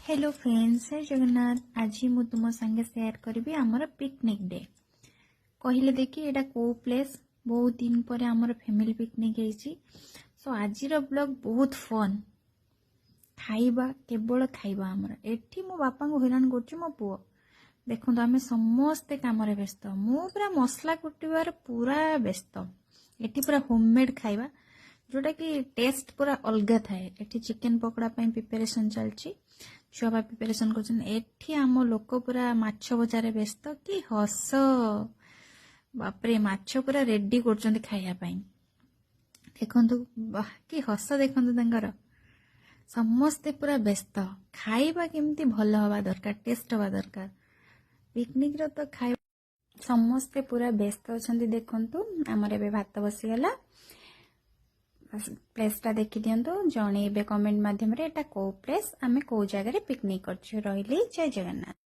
Hello friends, जय जगन्नाथ। आज मु तुम संगे शेयर करी आमर पिकनिक डे। कहले देखी एटा को प्लेस बहुत दिन पर आमर फैमिली पिकनिक सो आज ब्लॉग बहुत फन। खाइबा केवल खाइबा आमर एठी मो बापा को हैरान कर मो पुओ देखो आम समस्ते काम व्यस्त। मु पूरा मसला कुटार पूरा व्यस्त। एठी पूरा होममेड खाइबा जोटा कि टेस्ट पूरा अलग थाए। एठी चिकेन पकोड़ा प्रिपरेशन चलची, छुआ प्रिपरेशन कर। आम लोक पूरा माछ बजार व्यस्त। कि हस बापरे, माछ पूरा रेडी कर खाइबा देखु कि हस देखु समस्ते पूरा व्यस्त। खाइबा केमती भल हवा दरकार, टेस्ट हवा दरकार। पिकनिक रो तो खाइबा समस्ते पूरा व्यस्त अच्छा। देखु आमर एबे भात बसीगला। प्लेस टा देखी दिंतु, जन कमेंट मध्यम एटा को प्लेस आमे को जगह पिकनिक कर। रही जय जगन्नाथ।